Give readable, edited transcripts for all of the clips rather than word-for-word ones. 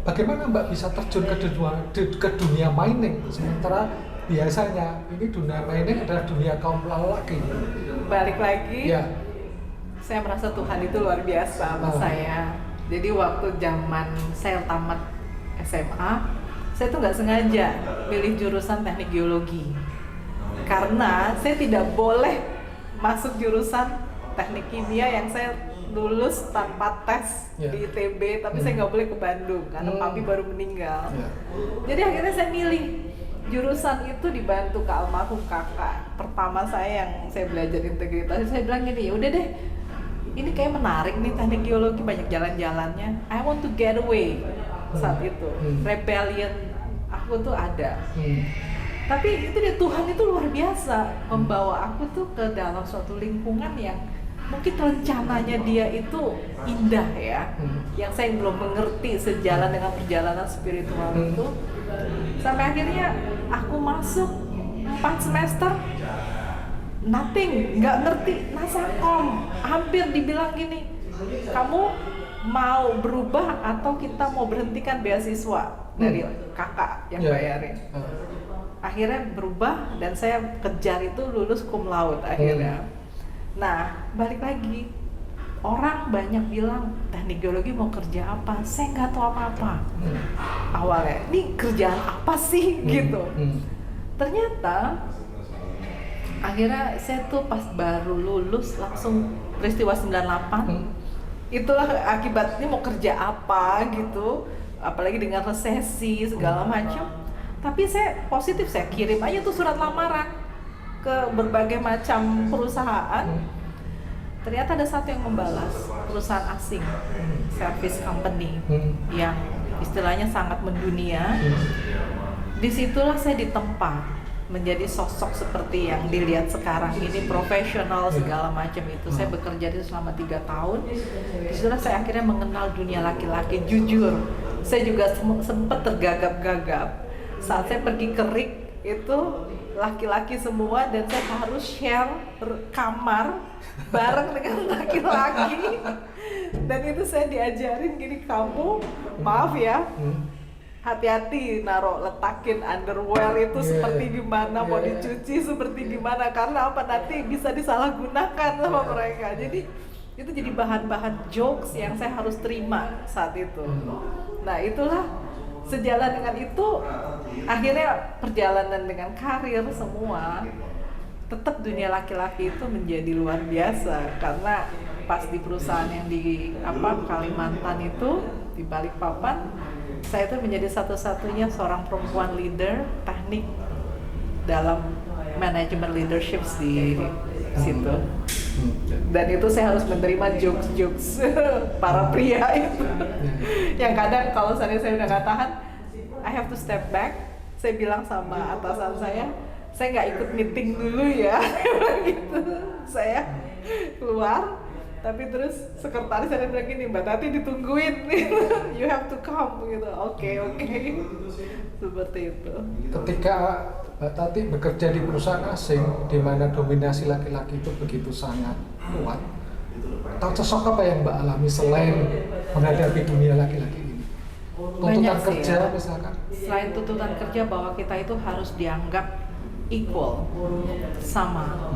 bagaimana Mbak bisa terjun ke dunia mining sementara biasanya ini dunia mining adalah dunia kaum lelaki? Balik lagi, Ya. saya merasa Tuhan itu luar biasa sama saya. Jadi waktu zaman saya tamat SMA, saya tuh nggak sengaja pilih jurusan teknik geologi karena saya tidak boleh masuk jurusan teknik kimia yang saya lulus tanpa tes di ITB, tapi saya nggak boleh ke Bandung karena papi baru meninggal. Jadi akhirnya saya milih jurusan itu dibantu ke almarhum kakak pertama saya yang saya belajar integritas. Saya bilang gini, ya udah deh, ini kayak menarik nih teknik geologi, banyak jalan-jalannya. I want to get away saat itu. Rebellion aku tuh ada. Tapi itu dia, Tuhan itu luar biasa membawa aku tuh ke dalam suatu lingkungan yang mungkin rencananya dia itu indah ya, yang saya belum mengerti sejalan dengan perjalanan spiritual itu. Sampai akhirnya aku masuk 4 semester, nothing, nggak ngerti Nasakom. Hampir dibilang gini, kamu mau berubah atau kita mau berhentikan beasiswa dari kakak yang bayarin. Akhirnya berubah dan saya kejar itu lulus cum laude akhirnya. Nah, balik lagi, orang banyak bilang teknik geologi mau kerja apa? Saya nggak tahu apa-apa. Awalnya, ini kerjaan apa sih gitu. Ternyata akhirnya saya tuh pas baru lulus langsung peristiwa 98. Itulah akibatnya mau kerja apa gitu. Apalagi dengan resesi segala macam. Tapi saya positif, saya kirim aja tuh surat lamaran ke berbagai macam perusahaan. Ternyata ada satu yang membalas, perusahaan asing, service company yang istilahnya sangat mendunia. Disitulah saya ditempa menjadi sosok seperti yang dilihat sekarang ini, profesional segala macam itu. Saya bekerja di selama 3 tahun. Disitulah saya akhirnya mengenal dunia laki-laki. Jujur, saya juga sempat tergagap-gagap saat saya pergi ke RIK itu laki-laki semua dan saya harus share kamar bareng dengan laki-laki. Dan itu saya diajarin gini, kamu maaf ya, hati-hati letakin underwear itu seperti gimana, mau dicuci seperti gimana, karena apa, nanti bisa disalahgunakan sama mereka. Jadi itu jadi bahan-bahan jokes yang saya harus terima saat itu. Nah itulah, sejalan dengan itu akhirnya perjalanan dengan karir semua, tetap dunia laki-laki itu menjadi luar biasa. Karena pas di perusahaan yang di Kalimantan itu, di Balikpapan, saya itu menjadi satu-satunya seorang perempuan leader teknik dalam manajemen leadership di situ. Dan itu saya harus menerima jokes-jokes para pria itu. Yang kadang kalau saya udah nggak tahan, I have to step back. Saya bilang sama atasan saya nggak ikut meeting dulu ya, gitu. Saya keluar, tapi terus sekretaris saya bilang gini, Mbak Tati ditungguin, you have to come, gitu. Oke. Seperti itu. Ketika Mbak Tati bekerja di perusahaan asing di mana dominasi laki-laki itu begitu sangat kuat, sosok apa yang Mbak alami selain menghadapi dunia laki-laki ini? Tuntutan kerja misalkan? Selain tuntutan kerja bahwa kita itu harus dianggap equal, sama.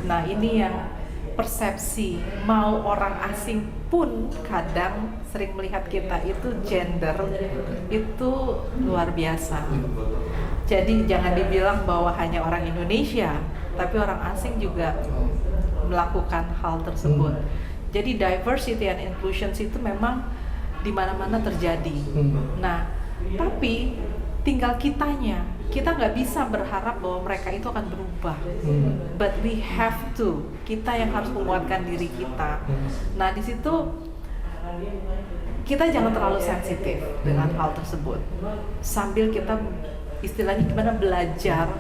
Nah ini yang persepsi, mau orang asing pun kadang sering melihat kita itu gender itu luar biasa. Jadi jangan dibilang bahwa hanya orang Indonesia, tapi orang asing juga melakukan hal tersebut. Jadi diversity and inclusion itu memang di mana-mana terjadi. Nah, tapi tinggal kitanya. Kita nggak bisa berharap bahwa mereka itu akan berubah. But we have to. Kita yang harus menguatkan diri kita. Nah, di situ kita jangan terlalu sensitif dengan hal tersebut. Sambil kita istilahnya gimana belajar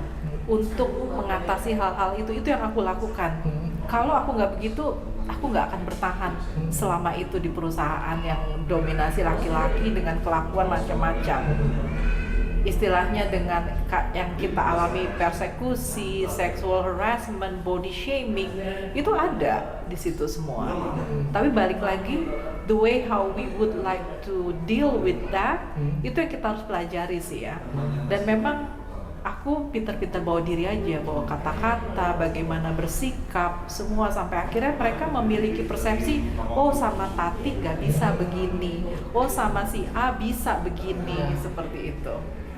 untuk mengatasi hal-hal itu yang aku lakukan. Kalau aku nggak begitu, aku nggak akan bertahan selama itu di perusahaan yang dominasi laki-laki dengan kelakuan macam-macam. istilahnya dengan yang kita alami persekusi, sexual harassment, body shaming itu ada di situ semua. Tapi balik lagi, the way how we would like to deal with that itu yang kita harus pelajari sih ya. Dan memang aku pintar-pintar bawa diri aja, bawa kata-kata, bagaimana bersikap, semua sampai akhirnya mereka memiliki persepsi, oh sama Tati nggak bisa begini, oh sama si A bisa begini, seperti itu.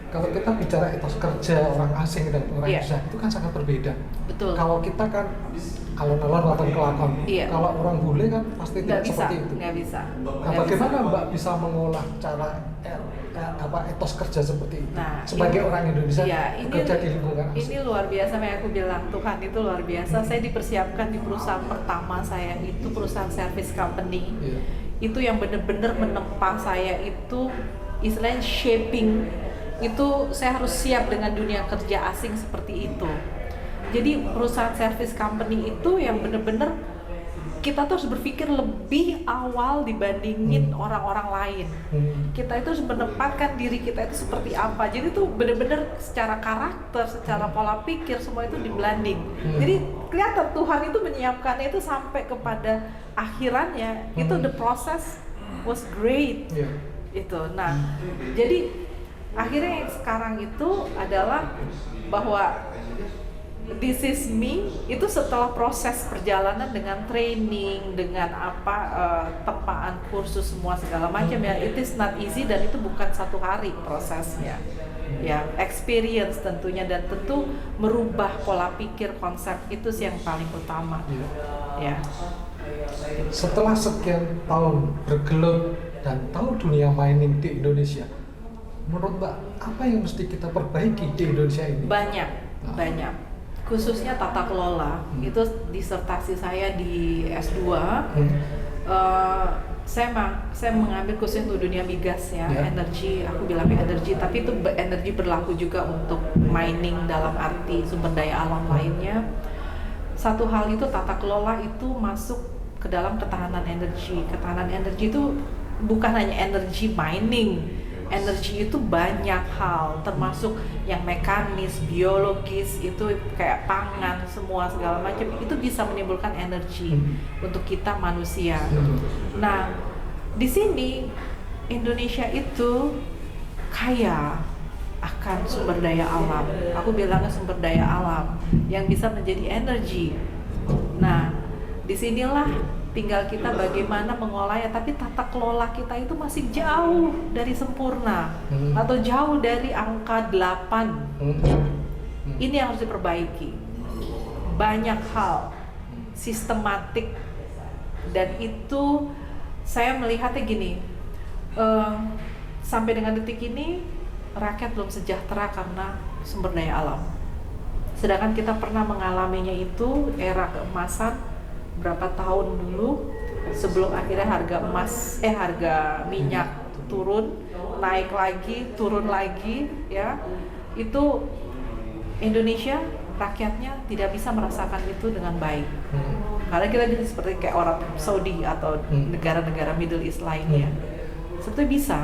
Kalau kita bicara etos kerja orang asing dan orang Indonesia itu kan sangat berbeda. Betul. Kalau kita kan alon-alon atau kelakon, kalau orang bule kan pasti tidak seperti itu. Nggak bisa. Nah, bagaimana Mbak bisa mengolah cara etos kerja seperti itu sebagai orang Indonesia bekerja di lingkungan asing? Ini luar biasa yang aku bilang, Tuhan itu luar biasa. Saya dipersiapkan di perusahaan pertama saya itu perusahaan service company. Itu yang benar-benar menempa saya itu istilahnya shaping. Itu saya harus siap dengan dunia kerja asing seperti itu. Jadi perusahaan service company itu yang benar-benar kita tuh harus berpikir lebih awal dibandingin orang-orang lain. Kita itu harus menempatkan diri kita itu seperti apa. Jadi tuh benar-benar secara karakter, secara pola pikir semua itu di-blending. Jadi kelihatan Tuhan itu menyiapkannya itu sampai kepada akhirannya. Itu the process was great. Itu. Nah, jadi akhirnya yang sekarang itu adalah bahwa this is me itu setelah proses perjalanan dengan training, dengan tempaan kursus semua segala macam ya, it is not easy dan itu bukan satu hari prosesnya ya, experience tentunya dan tentu merubah pola pikir konsep itu sih yang paling utama ya. Setelah sekian tahun bergelut dan tahu dunia mining di Indonesia, menurut Mbak, apa yang mesti kita perbaiki di Indonesia ini? Banyak. Khususnya tata kelola. Itu disertasi saya di S2. Saya mengambil khusus untuk dunia migas ya, energi. Aku bilangnya energi, tapi itu energi berlaku juga untuk mining dalam arti sumber daya alam lainnya. Satu hal itu tata kelola itu masuk ke dalam ketahanan energi. Ketahanan energi itu bukan hanya energi mining. Energi itu banyak hal, termasuk yang mekanis, biologis, itu kayak pangan, semua segala macam itu bisa menimbulkan energi untuk kita manusia. Nah, di sini Indonesia itu kaya akan sumber daya alam. Aku bilangnya sumber daya alam yang bisa menjadi energi. Nah, disinilah tinggal kita bagaimana mengolahnya, tapi tata kelola kita itu masih jauh dari sempurna atau jauh dari angka 8. Ini yang harus diperbaiki. Banyak hal sistematik dan itu saya melihatnya gini, sampai dengan detik ini rakyat belum sejahtera karena sumber daya alam. Sedangkan kita pernah mengalaminya itu era keemasan berapa tahun dulu sebelum akhirnya harga minyak turun, naik lagi, turun lagi ya. Itu Indonesia rakyatnya tidak bisa merasakan itu dengan baik. Karena kita jadi seperti kayak orang Saudi atau negara-negara Middle East lainnya. Sebetulnya bisa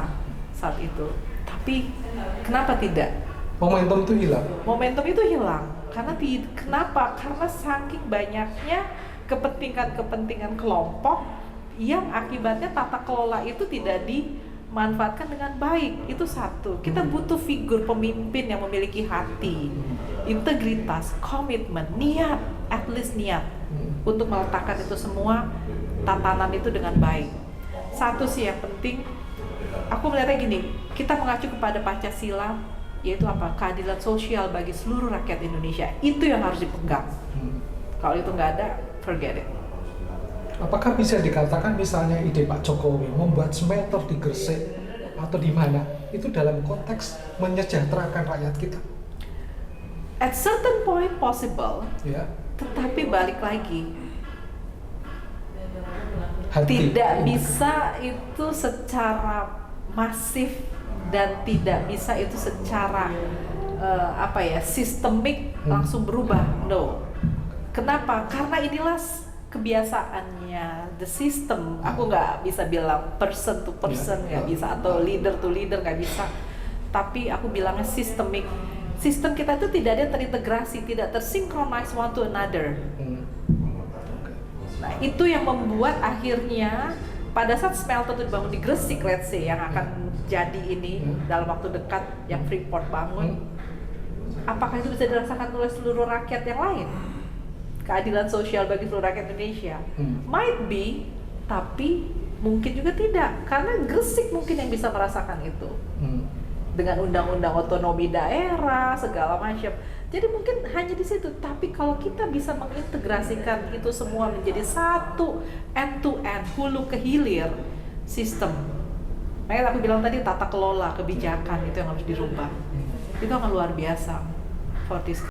saat itu. Tapi kenapa tidak? Momentum itu hilang. Momentum itu hilang. Kenapa? Karena saking banyaknya kepentingan kelompok yang akibatnya tata kelola itu tidak dimanfaatkan dengan baik. Itu satu. Kita butuh figur pemimpin yang memiliki hati, integritas, komitmen, niat, at least niat untuk meletakkan itu semua tatanan itu dengan baik. Satu sih yang penting, aku melihatnya gini, kita mengacu kepada Pancasila, yaitu apa? Keadilan sosial bagi seluruh rakyat Indonesia. Itu yang harus dipegang. Kalau itu nggak ada, forget it. Apakah bisa dikatakan misalnya ide Pak Jokowi membuat smelter di Gresik atau di mana itu dalam konteks menyejahterakan rakyat kita? At certain point possible, tetapi balik lagi tidak bisa itu secara masif dan tidak bisa itu secara sistemik langsung berubah. No. Kenapa? Karena inilah kebiasaannya, the system. Aku nggak bisa bilang person to person, nggak bisa, atau leader to leader, nggak bisa. tapi aku bilangnya sistemik. Sistem kita itu tidak ada terintegrasi, tidak tersynchronize one to another. Nah, itu yang membuat akhirnya pada saat smelter itu dibangun di Gresik, let's say, yang akan jadi ini dalam waktu dekat, yang Freeport bangun, apakah itu bisa dirasakan oleh seluruh rakyat yang lain? Keadilan sosial bagi seluruh rakyat Indonesia? Might be, tapi mungkin juga tidak, karena Gresik mungkin yang bisa merasakan itu. Dengan undang-undang otonomi daerah, segala macam. Jadi mungkin hanya di situ, tapi kalau kita bisa mengintegrasikan itu semua menjadi satu end-to-end, hulu ke hilir sistem. Makanya aku bilang tadi tata kelola kebijakan itu yang harus dirubah. Itu akan luar biasa for this